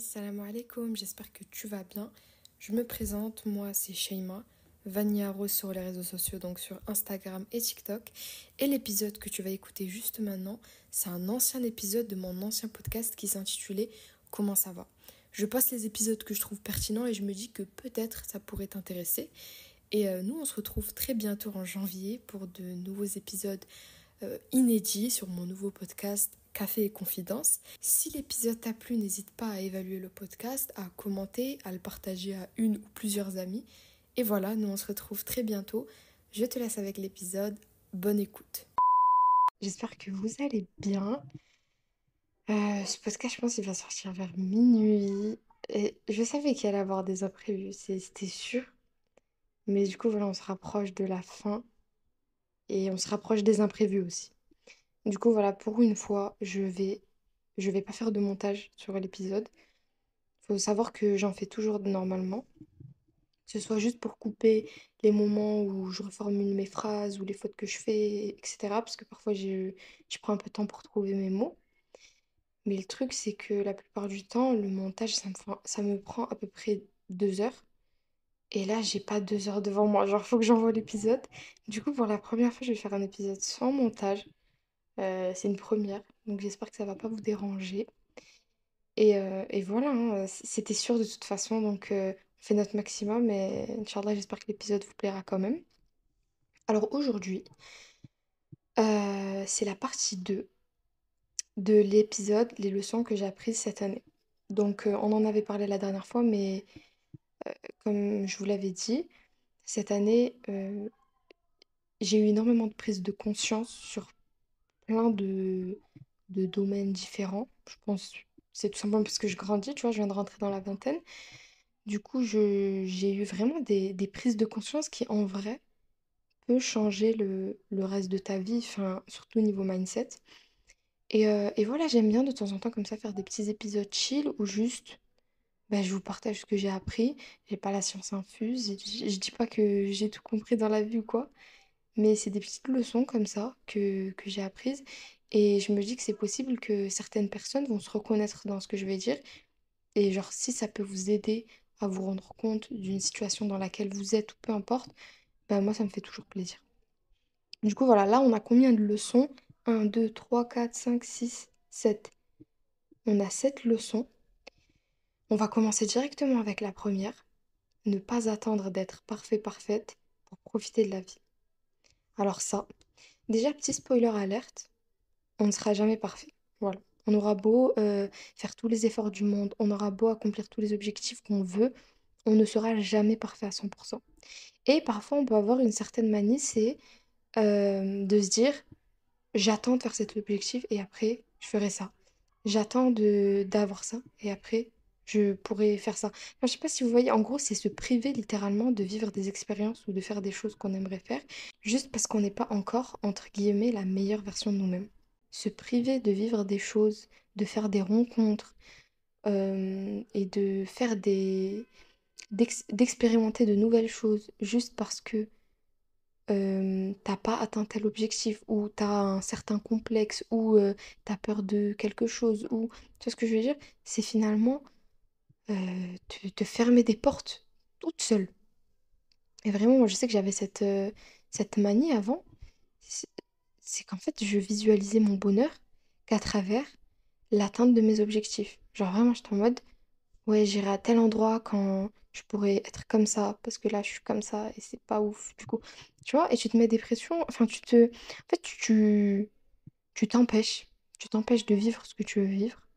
salam alaikum, j'espère que tu vas bien. Je me présente, moi c'est Sheima, Vania Rose sur les réseaux sociaux, donc sur Instagram et TikTok. Et l'épisode que tu vas écouter juste maintenant, c'est un ancien épisode de mon ancien podcast qui s'intitulait Comment ça va? Je passe les épisodes que je trouve pertinents et je me dis que peut-être ça pourrait t'intéresser. Et nous, on se retrouve très bientôt en janvier pour de nouveaux épisodes inédit sur mon nouveau podcast Café et Confidence. Si l'épisode t'a plu, n'hésite pas à évaluer le podcast, à commenter, à le partager à une ou plusieurs amis. Et voilà, nous on se retrouve très bientôt. Je te laisse avec l'épisode. Bonne écoute. J'espère que vous allez bien. Ce podcast, je pense qu'il va sortir vers minuit. Et je savais qu'il allait y avoir des imprévus, c'était sûr. Mais du coup, voilà, on se rapproche de la fin et on se rapproche des imprévus aussi. Du coup, voilà, pour une fois, je vais pas faire de montage sur l'épisode. Faut savoir que j'en fais toujours normalement. Que ce soit juste pour couper les moments où je reformule mes phrases ou les fautes que je fais, etc. Parce que parfois, je prends un peu de temps pour trouver mes mots. Mais le truc, c'est que la plupart du temps, le montage, ça me prend à peu près 2 heures. Et là, j'ai pas 2 heures devant moi. Genre, faut que j'envoie l'épisode. Du coup, pour la première fois, je vais faire un épisode sans montage. C'est une première, donc j'espère que ça va pas vous déranger. Et voilà, hein, c'était sûr de toute façon, donc on fait notre maximum et Inch'Allah, j'espère que l'épisode vous plaira quand même. Alors aujourd'hui, c'est la partie 2 de l'épisode, les leçons que j'ai apprises cette année. Donc on en avait parlé la dernière fois, mais comme je vous l'avais dit, cette année, j'ai eu énormément de prise de conscience sur plein de domaines différents. Je pense que c'est tout simplement parce que je grandis, tu vois, je viens de rentrer dans la vingtaine. Du coup, j'ai eu vraiment des prises de conscience qui, en vrai, peut changer le reste de ta vie, enfin, surtout au niveau mindset. Et voilà, j'aime bien de temps en temps comme ça faire des petits épisodes chill où juste, bah, je vous partage ce que j'ai appris. J'ai pas la science infuse, je dis pas que j'ai tout compris dans la vie ou quoi, mais c'est des petites leçons comme ça que j'ai apprises. Et je me dis que c'est possible que certaines personnes vont se reconnaître dans ce que je vais dire. Et genre, si ça peut vous aider à vous rendre compte d'une situation dans laquelle vous êtes ou peu importe, ben moi, ça me fait toujours plaisir. Du coup, voilà, là, on a combien de leçons? Un, 2, 3, 4, 5, 6, 7. On a 7 leçons. On va commencer directement avec la première. Ne pas attendre d'être parfait, parfaite pour profiter de la vie. Alors ça, déjà, petit spoiler alerte, on ne sera jamais parfait. Voilà. On aura beau faire tous les efforts du monde, on aura beau accomplir tous les objectifs qu'on veut, on ne sera jamais parfait à 100%. Et parfois, on peut avoir une certaine manie, c'est de se dire, j'attends de faire cet objectif et après, je ferai ça. J'attends d'avoir ça et après, je pourrai faire ça. Enfin, je sais pas si vous voyez, en gros, c'est se priver littéralement de vivre des expériences ou de faire des choses qu'on aimerait faire, juste parce qu'on n'est pas encore, entre guillemets, la meilleure version de nous-mêmes. Se priver de vivre des choses, de faire des rencontres et de faire d'expérimenter de nouvelles choses juste parce que t'as pas atteint tel objectif ou t'as un certain complexe ou t'as peur de quelque chose ou tu vois ce que je veux dire? C'est finalement te fermer des portes toute seule. Et vraiment, moi je sais que j'avais cette manie avant, c'est c'est qu'en fait je visualisais mon bonheur qu'à travers l'atteinte de mes objectifs. Genre vraiment, j'étais en mode ouais, j'irai à tel endroit quand je pourrais être comme ça, parce que là, je suis comme ça et c'est pas ouf, du coup. Tu vois, et tu te mets des pressions, enfin, En fait, tu t'empêches. Tu t'empêches de vivre ce que tu veux vivre,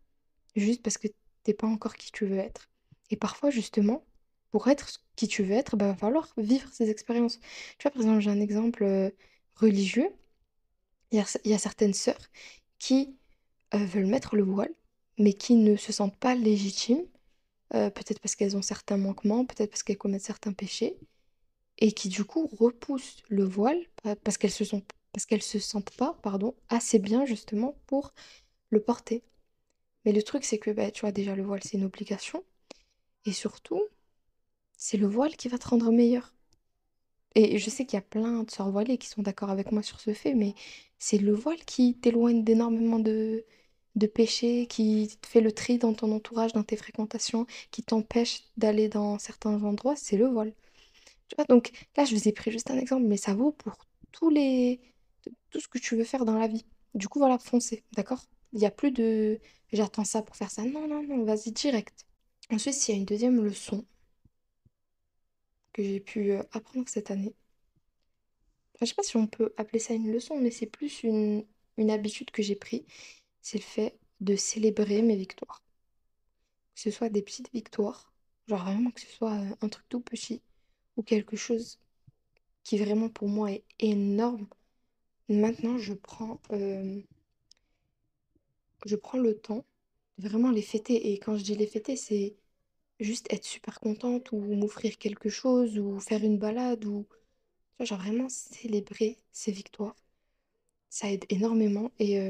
juste parce que t'es pas encore qui tu veux être. Et parfois, justement, pour être qui tu veux être, bah, va falloir vivre ces expériences. Tu vois, par exemple, j'ai un exemple religieux. Il y a certaines sœurs qui veulent mettre le voile, mais qui ne se sentent pas légitimes peut-être parce qu'elles ont certains manquements, peut-être parce qu'elles commettent certains péchés, et qui du coup repoussent le voile parce qu'elles se sentent pas, pardon, assez bien justement pour le porter. Mais le truc c'est que bah, tu vois déjà le voile c'est une obligation, et surtout c'est le voile qui va te rendre meilleur. Et je sais qu'il y a plein de sœurs voilées qui sont d'accord avec moi sur ce fait, mais c'est le voile qui t'éloigne d'énormément de péché, qui te fait le tri dans ton entourage, dans tes fréquentations, qui t'empêche d'aller dans certains endroits, c'est le voile. Tu vois, donc là, je vous ai pris juste un exemple, mais ça vaut pour tous les... tout ce que tu veux faire dans la vie. Du coup, voilà, foncez, d'accord? Il n'y a plus de j'attends ça pour faire ça. Non, non, non, vas-y direct. Ensuite, s'il y a une deuxième leçon que j'ai pu apprendre cette année, enfin, je sais pas si on peut appeler ça une leçon, mais c'est plus une habitude que j'ai pris, c'est le fait de célébrer mes victoires. Que ce soit des petites victoires, genre vraiment que ce soit un truc tout petit, ou quelque chose qui vraiment pour moi est énorme. Maintenant, je prends le temps de vraiment les fêter. Et quand je dis les fêter, c'est juste être super contente ou m'offrir quelque chose ou faire une balade ou tu vois, genre vraiment célébrer ces victoires. Ça aide énormément. Et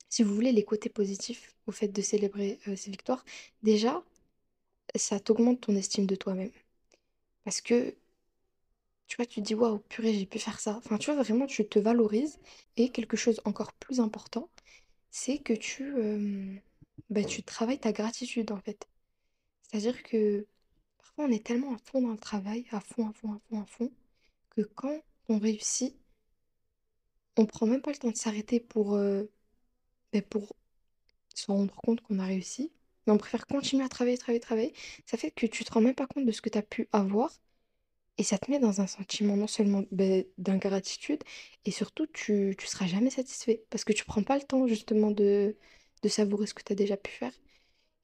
si vous voulez les côtés positifs au fait de célébrer ces victoires, déjà, ça t'augmente ton estime de toi-même. Parce que tu vois, tu te dis waouh, purée, j'ai pu faire ça. Enfin, tu vois, vraiment, tu te valorises. Et quelque chose encore plus important, c'est que tu travailles ta gratitude en fait. C'est-à-dire que parfois on est tellement à fond dans le travail, à fond, à fond, à fond, à fond, que quand on réussit, on prend même pas le temps de s'arrêter pour se rendre compte qu'on a réussi. Mais on préfère continuer à travailler, travailler, travailler. Ça fait que tu te rends même pas compte de ce que tu as pu avoir. Et ça te met dans un sentiment non seulement d'ingratitude, et surtout tu seras jamais satisfait. Parce que tu prends pas le temps justement de savourer ce que tu as déjà pu faire.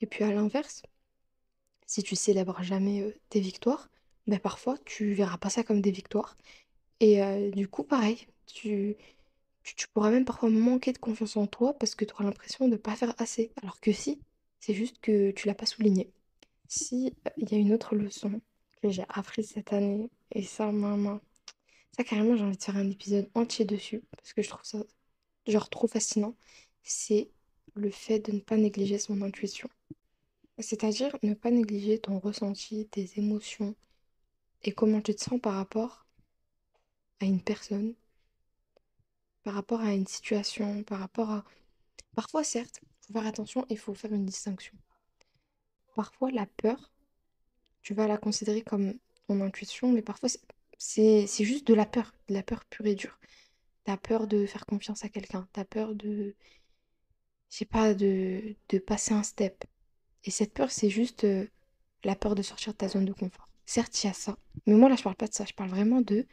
Et puis à l'inverse, si tu célèbres jamais tes victoires, ben parfois tu verras pas ça comme des victoires. Et du coup, pareil, tu pourras même parfois manquer de confiance en toi parce que tu auras l'impression de ne pas faire assez. Alors que si, c'est juste que tu l'as pas souligné. Si il y a une autre leçon que j'ai apprise cette année, et ça, maman, ça carrément j'ai envie de faire un épisode entier dessus parce que je trouve ça genre trop fascinant, c'est le fait de ne pas négliger son intuition. C'est-à-dire ne pas négliger ton ressenti, tes émotions et comment tu te sens par rapport à une personne, par rapport à une situation, par rapport à... Parfois, certes, il faut faire attention et il faut faire une distinction. Parfois, la peur, tu vas la considérer comme ton intuition, mais parfois, c'est juste de la peur pure et dure. T'as peur de faire confiance à quelqu'un, t'as peur de, je sais pas, de passer un step. Et cette peur, c'est juste la peur de sortir de ta zone de confort. Certes, il y a ça. Mais moi, là, je parle pas de ça. Je parle vraiment de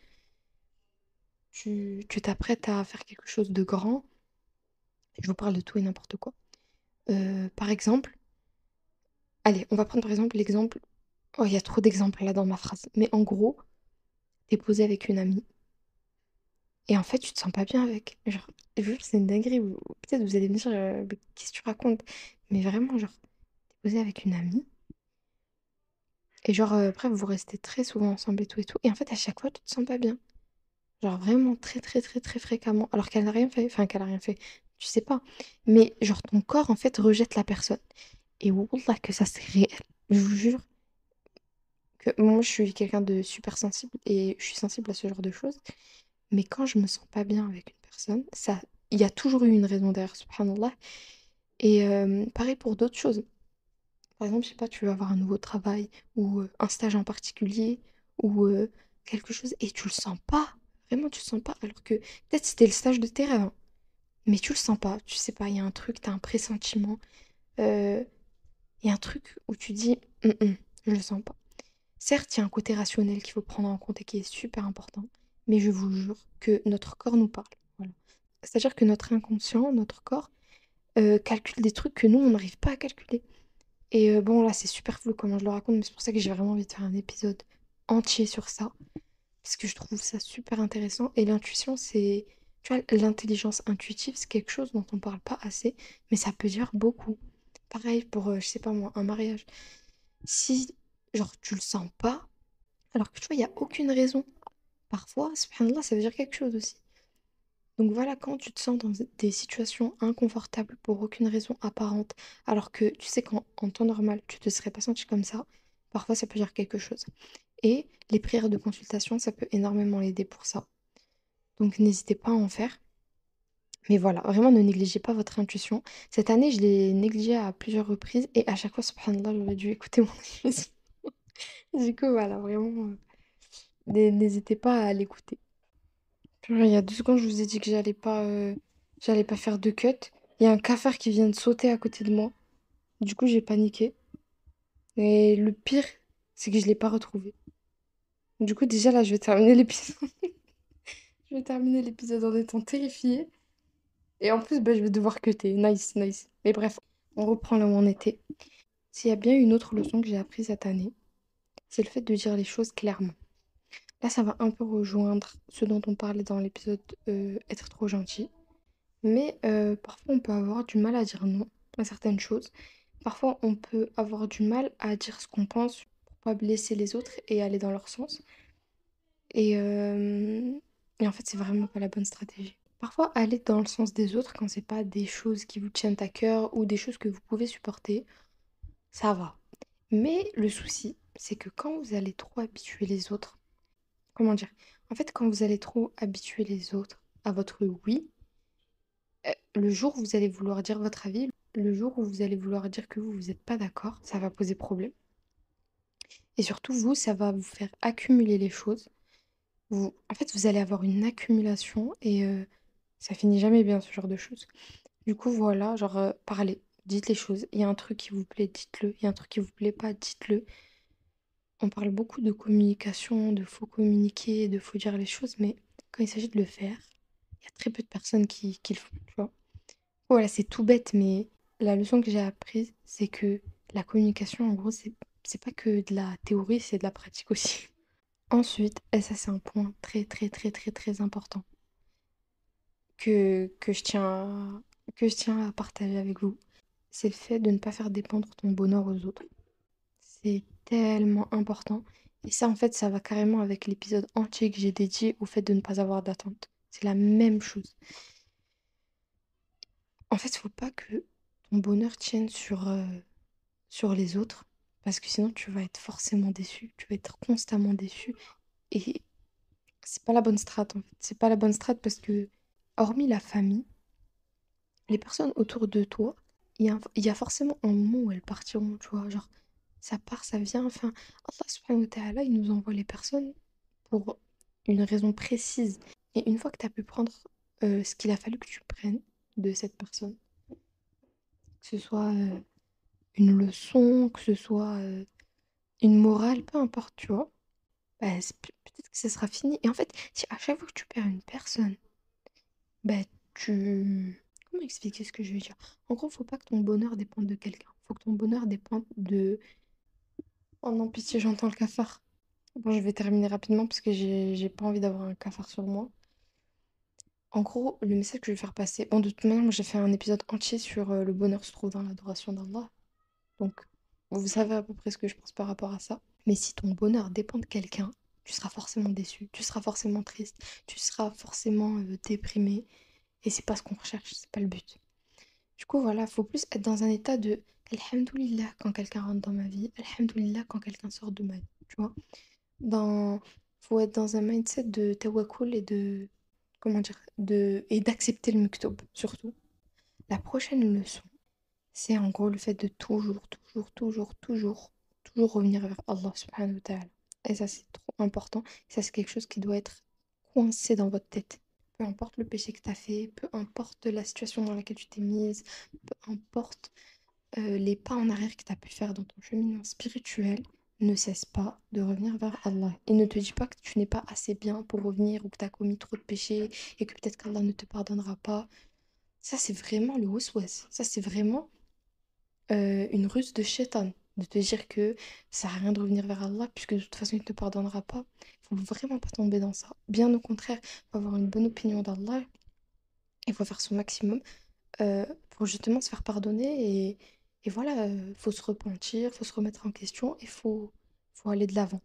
tu t'apprêtes à faire quelque chose de grand. Je vous parle de tout et n'importe quoi. Par exemple, allez, on va prendre par exemple l'exemple. Oh, il y a trop d'exemples là dans ma phrase. Mais en gros, t'es posé avec une amie et en fait, tu te sens pas bien avec. Genre, je vous jure, c'est une dinguerie. Peut-être vous allez me dire, mais qu'est-ce que tu racontes? Mais vraiment, genre, t'es posé avec une amie et genre, après, vous restez très souvent ensemble et tout et tout. Et en fait, à chaque fois, tu te sens pas bien. Genre vraiment très très très très fréquemment. Alors qu'elle n'a rien fait. Enfin, qu'elle a rien fait. Tu sais pas. Mais genre, ton corps, en fait, rejette la personne. Et wallah que ça, c'est réel. Je vous jure que moi, je suis quelqu'un de super sensible et je suis sensible à ce genre de choses. Mais quand je me sens pas bien avec une personne, ça, il y a toujours eu une raison derrière, subhanallah. Et pareil pour d'autres choses. Par exemple, je sais pas, tu veux avoir un nouveau travail ou un stage en particulier ou quelque chose et tu le sens pas. Vraiment, tu le sens pas. Alors que peut-être c'était le stage de tes rêves, hein, mais tu le sens pas. Tu sais pas, il y a un truc, t'as un pressentiment. euh, Il y a un truc où tu dis, je le sens pas. Certes, il y a un côté rationnel qu'il faut prendre en compte et qui est super important, mais je vous jure que notre corps nous parle. Voilà. C'est-à-dire que notre inconscient, notre corps, calcule des trucs que nous, on n'arrive pas à calculer. Et bon, là, c'est super flou comment je le raconte, mais c'est pour ça que j'ai vraiment envie de faire un épisode entier sur ça, parce que je trouve ça super intéressant. Et l'intuition, c'est, tu vois, l'intelligence intuitive, c'est quelque chose dont on parle pas assez, mais ça peut dire beaucoup. Pareil pour, je sais pas moi, un mariage. Si, genre, tu le sens pas, alors que tu vois, il n'y a aucune raison. Parfois, subhanallah, ça veut dire quelque chose aussi. Donc voilà, quand tu te sens dans des situations inconfortables pour aucune raison apparente, alors que tu sais qu'en en temps normal, tu te serais pas senti comme ça, parfois ça peut dire quelque chose. Et les prières de consultation, ça peut énormément l'aider pour ça. Donc n'hésitez pas à en faire. Mais voilà, vraiment ne négligez pas votre intuition. Cette année, je l'ai négligée à plusieurs reprises et à chaque fois, subhanallah, j'aurais dû écouter mon intuition. Du coup, voilà, vraiment, n'hésitez pas à l'écouter. Purée, il y a 2 secondes, je vous ai dit que j'allais pas faire de cut. Il y a un cafard qui vient de sauter à côté de moi. Du coup, j'ai paniqué. Et le pire, c'est que je l'ai pas retrouvé. Du coup, déjà là, je vais terminer l'épisode. Je vais terminer l'épisode en étant terrifiée. Et en plus, bah, je vais devoir cutter. Nice, nice. Mais bref, on reprend là où on était. S'il y a bien une autre leçon que j'ai apprise cette année, c'est le fait de dire les choses clairement. Là, ça va un peu rejoindre ce dont on parlait dans l'épisode être trop gentil. Mais parfois, on peut avoir du mal à dire non à certaines choses. Parfois, on peut avoir du mal à dire ce qu'on pense pour pas blesser les autres et aller dans leur sens. Et, euh, et en fait, c'est vraiment pas la bonne stratégie. Parfois, aller dans le sens des autres quand c'est pas des choses qui vous tiennent à cœur ou des choses que vous pouvez supporter, ça va. Mais le souci, c'est que quand vous allez trop habituer les autres, comment dire? En fait, quand vous allez trop habituer les autres à votre oui, le jour où vous allez vouloir dire votre avis, le jour où vous allez vouloir dire que vous n'êtes pas d'accord, ça va poser problème. Et surtout, vous, ça va vous faire accumuler les choses. En fait, vous allez avoir une accumulation et ça finit jamais bien, ce genre de choses. Du coup, voilà, genre, parlez, dites les choses. Il y a un truc qui vous plaît, dites-le. Il y a un truc qui vous plaît pas, dites-le. On parle beaucoup de communication, de faut communiquer, de faut dire les choses, mais quand il s'agit de le faire, il y a très peu de personnes qui le font, tu vois. Voilà, c'est tout bête, mais la leçon que j'ai apprise, c'est que la communication, en gros, c'est pas que de la théorie, c'est de la pratique aussi. Ensuite, et ça c'est un point très très très très très important que je tiens à partager avec vous, c'est le fait de ne pas faire dépendre ton bonheur aux autres. C'est tellement important. Et ça, en fait, ça va carrément avec l'épisode entier que j'ai dédié au fait de ne pas avoir d'attente. C'est la même chose. En fait, il faut pas que ton bonheur tienne sur les autres, parce que sinon, tu vas être forcément déçu. Tu vas être constamment déçu. Et c'est pas la bonne strate, en fait. C'est pas la bonne strate parce que, hormis la famille, les personnes autour de toi, il y a forcément un moment où elles partiront, tu vois. Genre, ça part, ça vient. Enfin, Allah subhanahu wa ta'ala, il nous envoie les personnes pour une raison précise. Et une fois que tu as pu prendre ce qu'il a fallu que tu prennes de cette personne, que ce soit une leçon, que ce soit une morale, peu importe, tu vois, bah, peut-être que ça sera fini. Et en fait, si à chaque fois que tu perds une personne, bah, tu... Comment expliquer ce que je veux dire? En gros, faut pas que ton bonheur dépende de quelqu'un. Faut que ton bonheur dépende de... Oh non, pitié, j'entends le cafard. Bon, je vais terminer rapidement parce que j'ai pas envie d'avoir un cafard sur moi. En gros, le message que je vais faire passer... Bon, de toute manière, moi, j'ai fait un épisode entier sur le bonheur se trouve dans l'adoration d'Allah. Donc, vous savez à peu près ce que je pense par rapport à ça. Mais si ton bonheur dépend de quelqu'un, tu seras forcément déçu, tu seras forcément triste, tu seras forcément déprimé. Et c'est pas ce qu'on recherche, c'est pas le but. Du coup, voilà, faut plus être dans un état de Alhamdoulilah quand quelqu'un rentre dans ma vie, Alhamdoulilah quand quelqu'un sort de ma vie, tu vois. Faut être dans un mindset de tawakkul et de, comment dire, et d'accepter le muktoub, surtout. La prochaine leçon, c'est en gros le fait de toujours, toujours, toujours, toujours, toujours revenir vers Allah subhanahu wa ta'ala. Et ça, c'est trop important. Ça, c'est quelque chose qui doit être coincé dans votre tête. Peu importe le péché que tu as fait, peu importe la situation dans laquelle tu t'es mise, peu importe les pas en arrière que tu as pu faire dans ton cheminement spirituel, ne cesse pas de revenir vers Allah. Et ne te dis pas que tu n'es pas assez bien pour revenir ou que tu as commis trop de péchés et que peut-être qu'Allah ne te pardonnera pas. Ça, c'est vraiment le waswas. Ça, c'est vraiment une ruse de shaitan, de te dire que ça sert à rien de revenir vers Allah puisque de toute façon il ne te pardonnera pas. Il faut vraiment pas tomber dans ça. Bien au contraire, il faut avoir une bonne opinion d'Allah. Il faut faire son maximum pour justement se faire pardonner et voilà, faut se repentir, faut se remettre en question et faut aller de l'avant.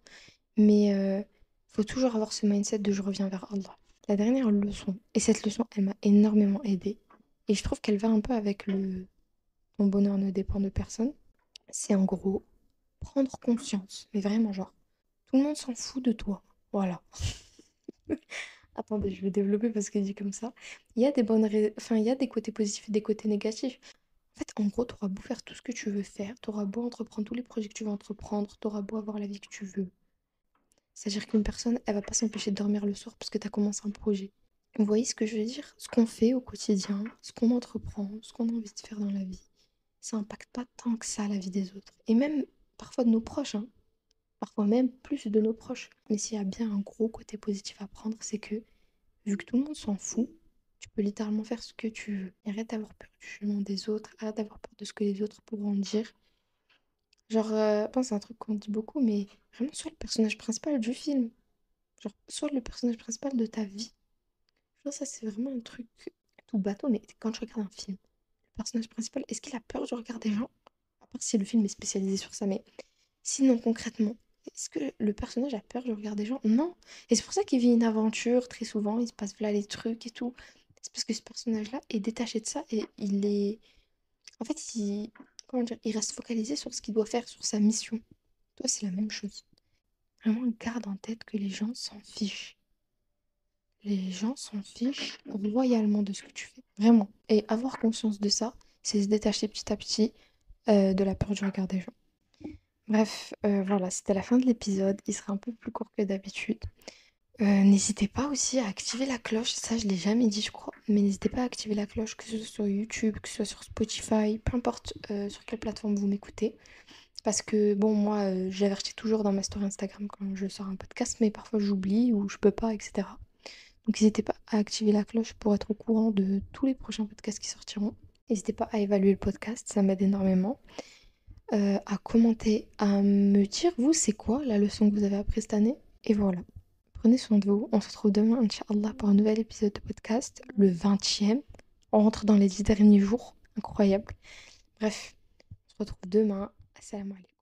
Mais faut toujours avoir ce mindset de je reviens vers Allah. La dernière leçon, et cette leçon, elle m'a énormément aidée, et je trouve qu'elle va un peu avec le ton bonheur ne dépend de personne, c'est en gros prendre conscience, mais vraiment genre, tout le monde s'en fout de toi. Voilà. Attendez, je vais développer parce que dit comme ça. Il y a des enfin, il y a des côtés positifs et des côtés négatifs. En fait, en gros, tu auras beau faire tout ce que tu veux faire, tu auras beau entreprendre tous les projets que tu veux entreprendre, tu auras beau avoir la vie que tu veux. C'est-à-dire qu'une personne, elle va pas s'empêcher de dormir le soir parce que tu as commencé un projet. Vous voyez ce que je veux dire? Ce qu'on fait au quotidien, ce qu'on entreprend, ce qu'on a envie de faire dans la vie, ça impacte pas tant que ça la vie des autres. Et même parfois de nos proches, hein. Parfois même plus de nos proches. Mais s'il y a bien un gros côté positif à prendre, c'est que vu que tout le monde s'en fout, tu peux littéralement faire ce que tu veux. Et arrête d'avoir peur du jugement des autres, arrête d'avoir peur de ce que les autres pourront dire. Genre, je pense que c'est un truc qu'on dit beaucoup, mais vraiment, sois le personnage principal du film. Genre, sois le personnage principal de ta vie. Genre, ça, c'est vraiment un truc tout bateau, mais quand je regarde un film, le personnage principal, est-ce qu'il a peur du regard des gens? À part si le film est spécialisé sur ça, mais sinon, concrètement, est-ce que le personnage a peur du regard des gens? Non. Et c'est pour ça qu'il vit une aventure, très souvent, il se passe là les trucs et tout. C'est parce que ce personnage-là est détaché de ça et il est... En fait, comment dire, il reste focalisé sur ce qu'il doit faire, sur sa mission. Toi, c'est la même chose. Vraiment, garde en tête que les gens s'en fichent. Les gens s'en fichent royalement de ce que tu fais. Vraiment. Et avoir conscience de ça, c'est se détacher petit à petit de la peur du regard des gens. Bref, voilà, c'était la fin de l'épisode. Il sera un peu plus court que d'habitude. N'hésitez pas aussi à activer la cloche. Ça, je l'ai jamais dit, je crois. Mais n'hésitez pas à activer la cloche, que ce soit sur YouTube, que ce soit sur Spotify, peu importe sur quelle plateforme vous m'écoutez. Parce que, bon, moi, j'avertis toujours dans ma story Instagram quand je sors un podcast, mais parfois j'oublie ou je peux pas, etc. Donc n'hésitez pas à activer la cloche pour être au courant de tous les prochains podcasts qui sortiront. N'hésitez pas à évaluer le podcast, ça m'aide énormément. À commenter, à me dire, vous, c'est quoi la leçon que vous avez apprise cette année? Et voilà. Prenez soin de vous. On se retrouve demain, Inch'Allah, pour un nouvel épisode de podcast, le 20e. On rentre dans les 10 derniers jours. Incroyable. Bref, on se retrouve demain. Assalamu alaikum.